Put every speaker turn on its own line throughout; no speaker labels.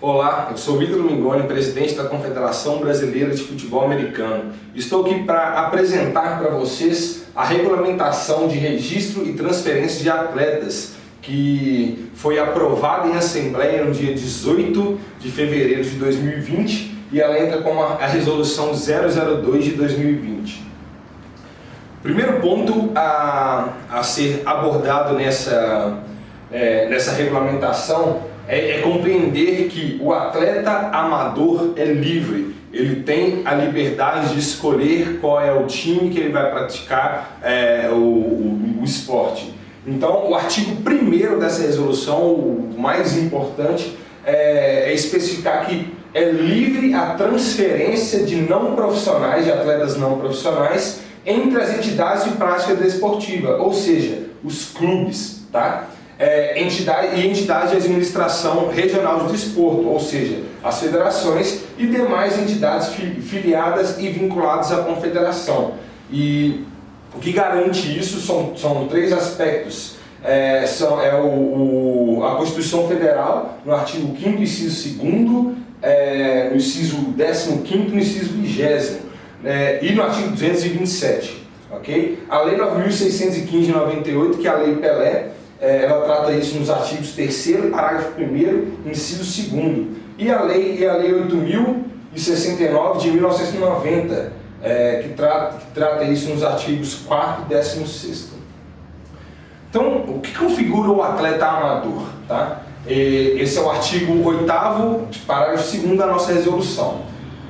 Olá, eu sou Vitor Mingoni, presidente da Confederação Brasileira de Futebol Americano. Estou aqui para apresentar para vocês a regulamentação de registro e transferência de atletas que foi aprovada em Assembleia no dia 18 de fevereiro de 2020 e ela entra com a resolução 002 de 2020. Primeiro ponto a ser abordado nessa regulamentação é compreender que o atleta amador é livre, ele tem a liberdade de escolher qual é o time que ele vai praticar o esporte. Então, o artigo 1º dessa resolução, o mais importante, é especificar que é livre a transferência de não profissionais, de atletas não profissionais, entre as entidades de prática desportiva, ou seja, os clubes, tá? Entidade de administração regional do desporto, ou seja, as federações e demais entidades filiadas e vinculadas à confederação. E o que garante isso são três aspectos. A Constituição Federal, no artigo 5º, inciso 2º, no inciso 15º e no inciso 20º, e no artigo 227. Okay? A Lei 9.615 de 98, que é a Lei Pelé, ela trata isso nos artigos 3º, parágrafo 1º, inciso 2º. E a Lei 8.069 de 1990, que trata isso nos artigos 4º e 16º. Então, o que configura o atleta amador? Tá? Esse é o artigo 8º, parágrafo 2º da nossa resolução.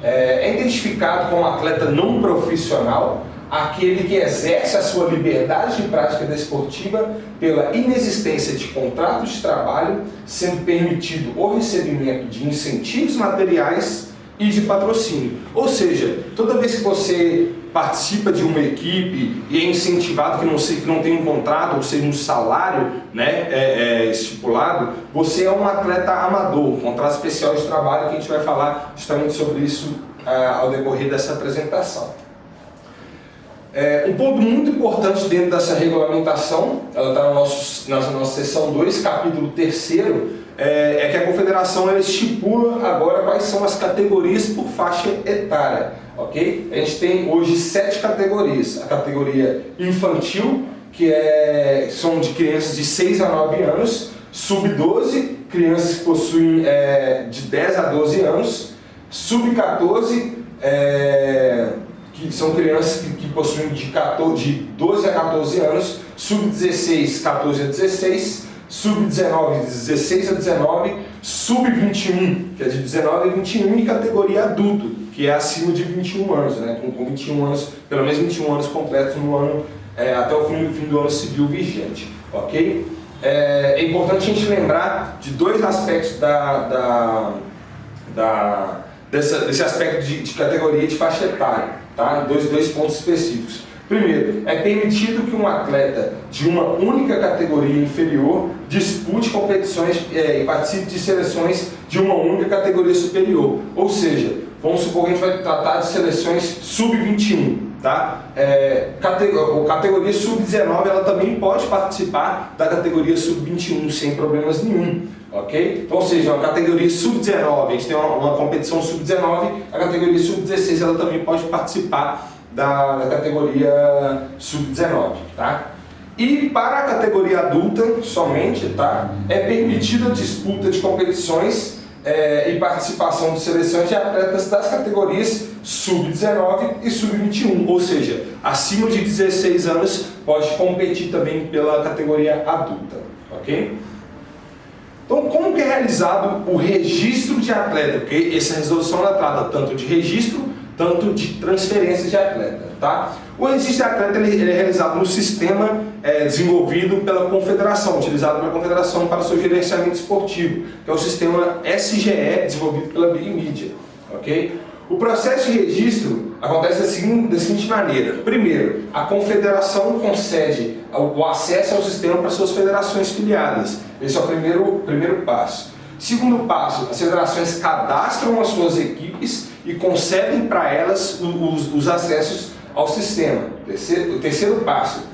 É identificado como atleta não profissional aquele que exerce a sua liberdade de prática desportiva pela inexistência de contrato de trabalho, sendo permitido o recebimento de incentivos materiais e de patrocínio. Ou seja, toda vez que você participa de uma equipe e é incentivado que não tem um contrato, ou seja, um salário, né, estipulado, você é um atleta amador, um contrato especial de trabalho, que a gente vai falar justamente sobre isso ao decorrer dessa apresentação. Um ponto muito importante dentro dessa regulamentação, ela está na nossa seção 2, capítulo 3º, é que a Confederação ela estipula agora quais são as categorias por faixa etária. Okay? A gente tem hoje 7 categorias. A categoria infantil, que são de crianças de 6 a 9 anos, sub-12, crianças que possuem de 10 a 12 anos, sub-14, que são crianças que possuem de 12 a 14 anos, sub-16, 14 a 16, sub-19, de 16 a 19, sub-21, que é de 19 a 21, e categoria adulto, que é acima de 21 anos, né? com 21 anos, pelo menos 21 anos completos no ano, até o fim do ano civil vigente. Okay? É importante a gente lembrar de dois aspectos desse aspecto de categoria de faixa etária. Tá? Dois pontos específicos. Primeiro, é permitido que um atleta de uma única categoria inferior dispute competições e participe de seleções de uma única categoria superior. Ou seja, vamos supor que a gente vai tratar de seleções sub-21. Tá? A categoria sub-19 ela também pode participar da categoria sub-21 sem problemas nenhum. Okay? Então, ou seja, a categoria sub-19, a gente tem uma competição sub-19, a categoria sub-16 ela também pode participar da categoria sub-19. Tá? E para a categoria adulta somente, tá? É permitida a disputa de competições e participação de seleções de atletas das categorias sub-19 e sub-21, ou seja, acima de 16 anos pode competir também pela categoria adulta. Ok? Então, como que é realizado o registro de atleta? Porque essa resolução ela trata tanto de registro, tanto de transferência de atleta. Tá? O registro de atleta ele é realizado no sistema desenvolvido pela Confederação, utilizado pela Confederação para o seu gerenciamento esportivo, que é o sistema SGE, desenvolvido pela Big Media. Okay? O processo de registro acontece da seguinte maneira. Primeiro, a Confederação concede o acesso ao sistema para suas federações filiadas. Esse é o primeiro passo. Segundo passo, as federações cadastram as suas equipes e concedem para elas os acessos ao sistema. O terceiro passo,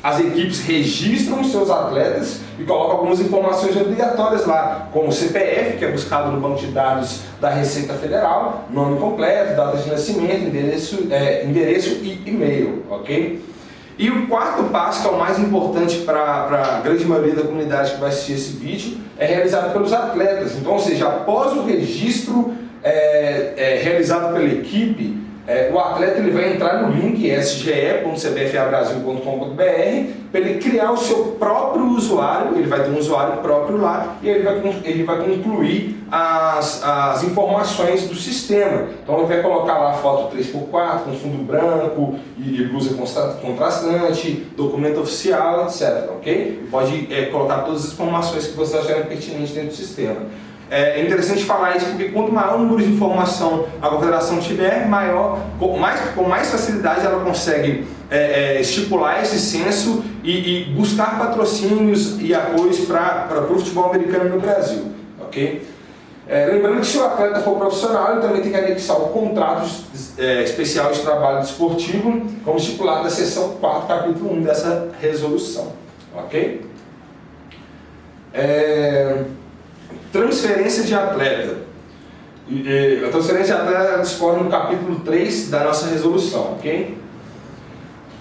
as equipes registram os seus atletas e colocam algumas informações obrigatórias lá, como o CPF, que é buscado no banco de dados da Receita Federal, nome completo, data de nascimento, endereço e e-mail, ok? E o quarto passo, que é o mais importante para a grande maioria da comunidade que vai assistir esse vídeo, é realizado pelos atletas. Então, ou seja, após o registro realizado pela equipe, o atleta ele vai entrar no link sge.cbfabrasil.com.br para ele criar o seu próprio usuário. Ele vai ter um usuário próprio lá e ele vai concluir as informações do sistema. Então ele vai colocar lá a foto 3x4 com fundo branco e blusa contrastante, documento oficial, etc. Ok? Pode colocar todas as informações que você achar pertinentes dentro do sistema. É interessante falar isso porque quanto maior o número de informação a confederação tiver, com mais facilidade ela consegue estipular esse censo e buscar patrocínios e apoios para o futebol americano no Brasil. Ok? Lembrando que se o atleta for profissional, ele também tem que anexar o contrato especial de trabalho desportivo, como estipulado na seção 4, capítulo 1 dessa resolução. Ok? Transferência de atleta. A transferência de atleta discorre no capítulo 3 da nossa resolução, ok?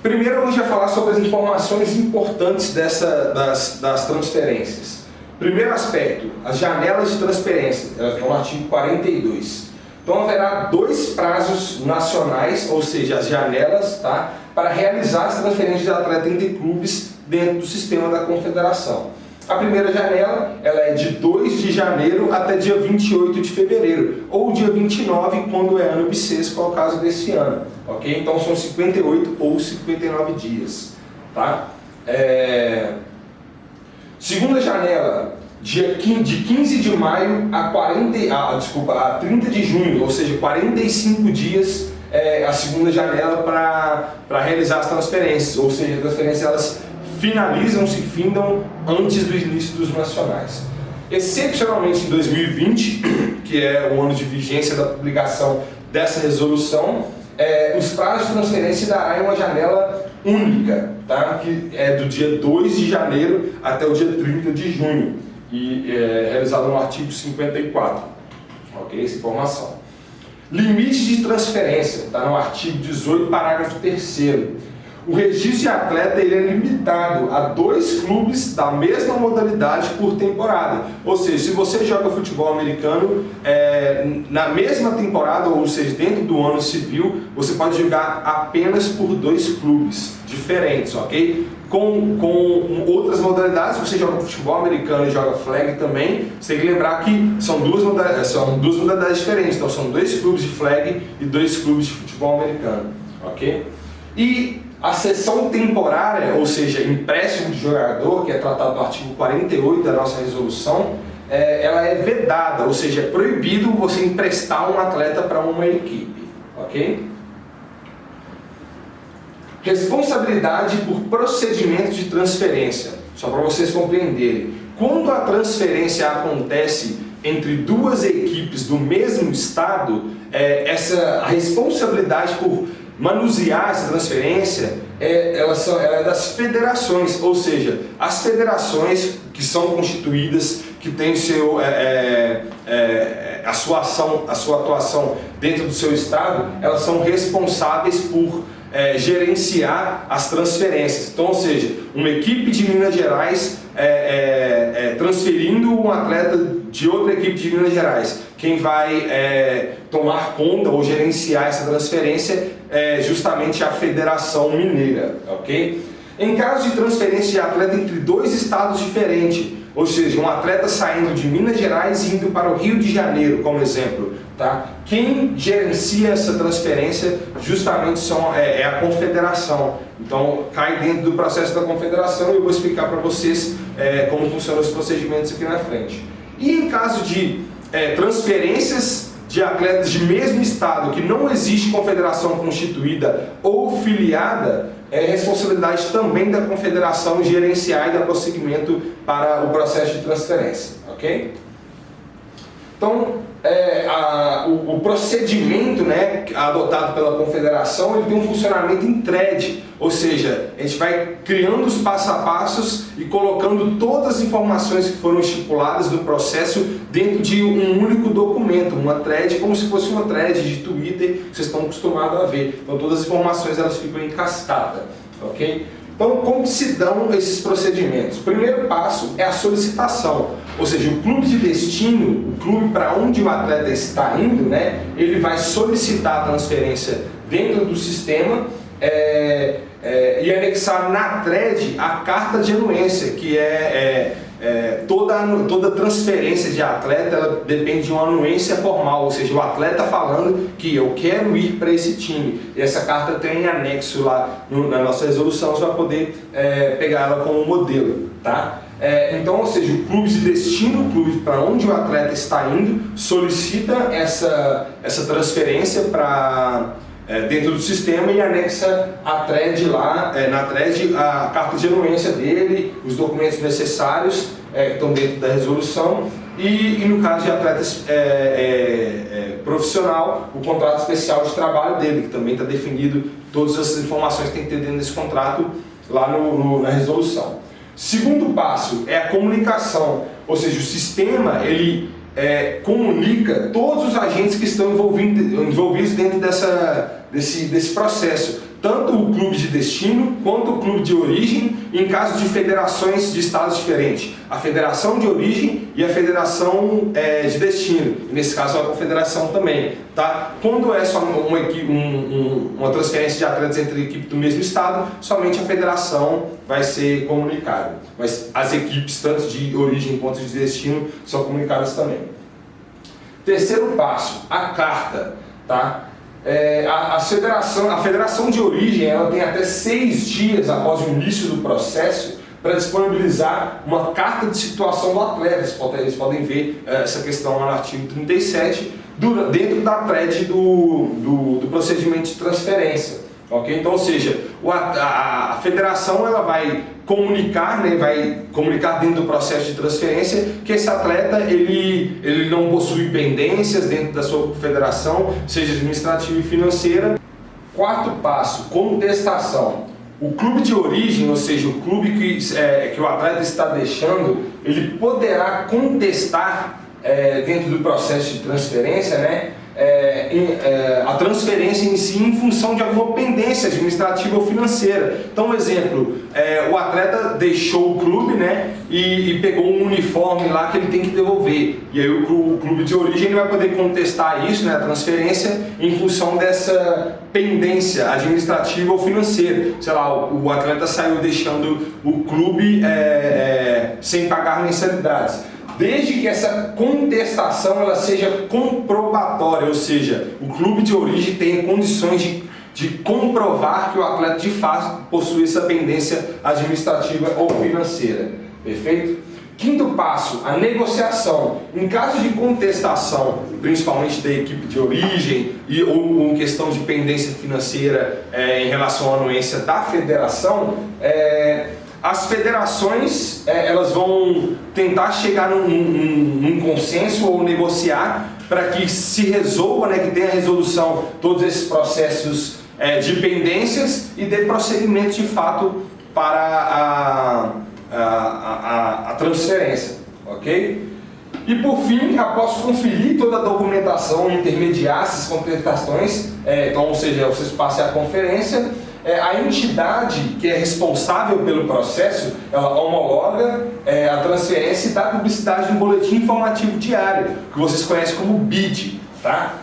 Primeiro a gente vai falar sobre as informações importantes das transferências. Primeiro aspecto, as janelas de transferência, elas estão no artigo 42. Então haverá 2 prazos nacionais, ou seja, as janelas, tá, para realizar as transferências de atleta entre clubes dentro do sistema da confederação. A primeira janela ela é de 2 de janeiro até dia 28 de fevereiro, ou dia 29 quando é ano bissexto, que é o caso desse ano. Ok? Então são 58 ou 59 dias. Tá? Segunda janela, de 15 de maio a 30 de junho, ou seja, 45 dias a segunda janela para realizar as transferências, ou seja, as transferências elas se findam antes do início dos nacionais. Excepcionalmente em 2020, que é o ano de vigência da publicação dessa resolução, os prazos de transferência dará em uma janela única, tá? Que é do dia 2 de janeiro até o dia 30 de junho, e realizado no artigo 54. Ok? Essa informação. Limite de transferência, está no artigo 18, parágrafo 3º. O registro de atleta ele é limitado a 2 clubes da mesma modalidade por temporada. Ou seja, se você joga futebol americano na mesma temporada, ou seja, dentro do ano civil, você pode jogar apenas por 2 clubes diferentes, ok? Com outras modalidades, você joga futebol americano e joga flag também, você tem que lembrar que são duas modalidades diferentes. Então são 2 clubes de flag e 2 clubes de futebol americano, ok? E a cessão temporária, ou seja, empréstimo de jogador, que é tratado no artigo 48 da nossa resolução, ela é vedada, ou seja, é proibido você emprestar um atleta para uma equipe, ok? Responsabilidade por procedimento de transferência, só para vocês compreenderem. Quando a transferência acontece entre 2 equipes do mesmo estado, a responsabilidade por manusear essa transferência ela é das federações, ou seja, as federações que são constituídas, que têm a sua atuação dentro do seu estado, elas são responsáveis por gerenciar as transferências. Então, ou seja, uma equipe de Minas Gerais transferindo um atleta de outra equipe de Minas Gerais, quem vai tomar conta ou gerenciar essa transferência é justamente a Federação Mineira, ok? Em caso de transferência de atleta entre 2 estados diferentes, ou seja, um atleta saindo de Minas Gerais e indo para o Rio de Janeiro, como exemplo, tá? Quem gerencia essa transferência justamente é a confederação. Então cai dentro do processo da confederação e eu vou explicar para vocês como funcionam os procedimentos aqui na frente. E em caso de transferências de atletas de mesmo estado, que não existe confederação constituída ou filiada, é responsabilidade também da confederação gerenciar e dar prosseguimento para o processo de transferência, ok? Então, o procedimento, né, adotado pela confederação, ele tem um funcionamento em thread, ou seja, a gente vai criando os passo a passos e colocando todas as informações que foram estipuladas no processo dentro de um único documento, uma thread, como se fosse uma thread de Twitter que vocês estão acostumados a ver. Então todas as informações elas ficam em cascata, ok? Então, como se dão esses procedimentos? O primeiro passo é a solicitação, ou seja, o clube de destino, o clube para onde o atleta está indo, né, ele vai solicitar a transferência dentro do sistema e anexar na thread a carta de anuência, que toda transferência de atleta ela depende de uma anuência formal, ou seja, o atleta falando que eu quero ir para esse time. E essa carta tem anexo lá na nossa resolução, você vai poder pegar ela como modelo, tá? Então, ou seja, o clube de destino, o clube para onde o atleta está indo, solicita essa transferência dentro do sistema e anexa a thread lá, na thread a carta de anuência dele, os documentos necessários que estão dentro da resolução e no caso de atletas profissional, o contrato especial de trabalho dele, que também está definido, todas as informações que tem que ter dentro desse contrato lá na resolução. Segundo passo é a comunicação, ou seja, o sistema ele comunica todos os agentes que estão envolvidos dentro desse processo, tanto o clube de destino quanto o clube de origem, em caso de federações de estados diferentes, a federação de origem e a federação de destino, nesse caso a confederação também, tá? Quando é só uma transferência de atletas entre equipes do mesmo estado, somente a federação vai ser comunicada, mas as equipes tanto de origem quanto de destino são comunicadas também. Terceiro passo, a carta, tá? A federação de origem ela tem até 6 dias após o início do processo para disponibilizar uma carta de situação do atleta. Eles podem ver essa questão lá no artigo 37, dentro da thread do procedimento de transferência. Okay? Então, ou seja, a federação ela vai comunicar, né, vai comunicar dentro do processo de transferência que esse atleta ele não possui pendências dentro da sua federação, seja administrativa e financeira. Quarto passo, contestação. O clube de origem, ou seja, o clube que o atleta está deixando, ele poderá contestar dentro do processo de transferência, né, a transferência em si em função de alguma pendência administrativa ou financeira. Então, um exemplo, o atleta deixou o clube, né, e pegou um uniforme lá que ele tem que devolver. E aí o clube de origem ele vai poder contestar isso, né, a transferência, em função dessa pendência administrativa ou financeira. Sei lá, o atleta saiu deixando o clube sem pagar mensalidades. Desde que essa contestação ela seja comprobatória, ou seja, o clube de origem tenha condições de comprovar que o atleta de fato possui essa pendência administrativa ou financeira. Perfeito? Quinto passo, a negociação. Em caso de contestação, principalmente da equipe de origem ou questão de pendência financeira em relação à anuência da federação, as federações elas vão tentar chegar num consenso ou negociar para que se resolva, né, que tenha resolução todos esses processos de pendências e dê prosseguimento de fato para a transferência, ok? E por fim, após conferir toda a documentação e intermediar essas contestações, então, ou seja, vocês passem a conferência, a entidade que é responsável pelo processo, ela homologa a transferência e dá publicidade no boletim informativo diário, que vocês conhecem como BID, tá?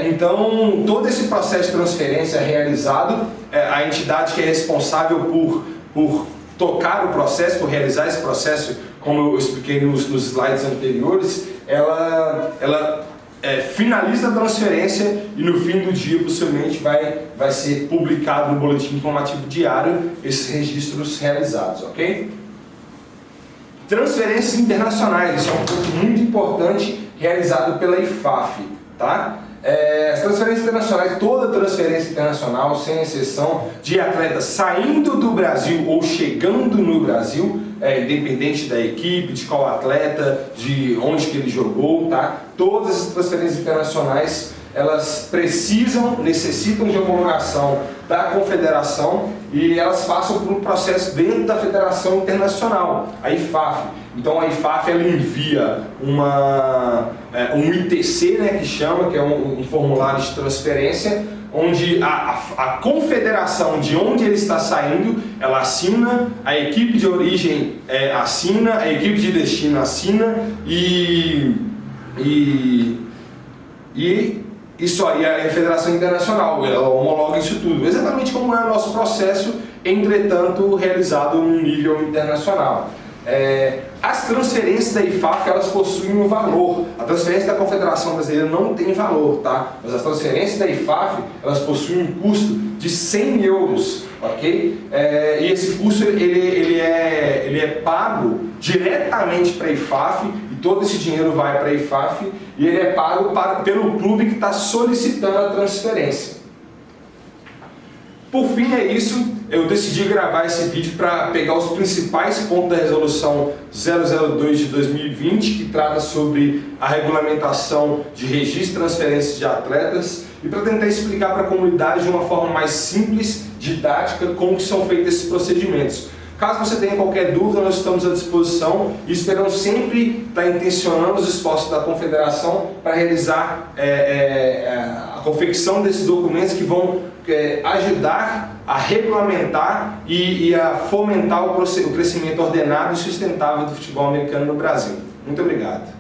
Então, todo esse processo de transferência realizado, a entidade que é responsável por tocar o processo, por realizar esse processo, como eu expliquei nos slides anteriores, ela finaliza a transferência e no fim do dia possivelmente vai ser publicado no boletim informativo diário esses registros realizados, ok? Transferências internacionais, isso é um ponto muito importante realizado pela IFAF, tá? As transferências internacionais, toda transferência internacional, sem exceção, de atletas saindo do Brasil ou chegando no Brasil, independente da equipe, de qual atleta, de onde que ele jogou, tá? Todas as transferências internacionais, elas necessitam de homologação da confederação e elas passam por um processo dentro da Federação Internacional, a IFAF. Então a IFAF ela envia um ITC, né, que chama, que é um formulário de transferência, onde a confederação de onde ele está saindo, ela assina, a equipe de origem assina, a equipe de destino assina e isso aí é a Federação Internacional, ela homologa isso tudo, exatamente como é o nosso processo, entretanto realizado num nível internacional. As transferências da IFAF, elas possuem um valor. A transferência da Confederação Brasileira não tem valor, tá? Mas as transferências da IFAF, elas possuem um custo de 100 euros, ok? E esse custo ele é pago diretamente para a IFAF, e todo esse dinheiro vai para a IFAF, e ele é pago pelo clube que está solicitando a transferência. Por fim, é isso. Eu decidi gravar esse vídeo para pegar os principais pontos da resolução 002 de 2020, que trata sobre a regulamentação de registro e transferência de atletas, e para tentar explicar para a comunidade de uma forma mais simples, didática, como que são feitos esses procedimentos. Caso você tenha qualquer dúvida, nós estamos à disposição e esperamos sempre estar intencionando os esforços da Confederação para realizar a confecção desses documentos que vão ajudar a regulamentar e a fomentar o crescimento ordenado e sustentável do futebol americano no Brasil. Muito obrigado.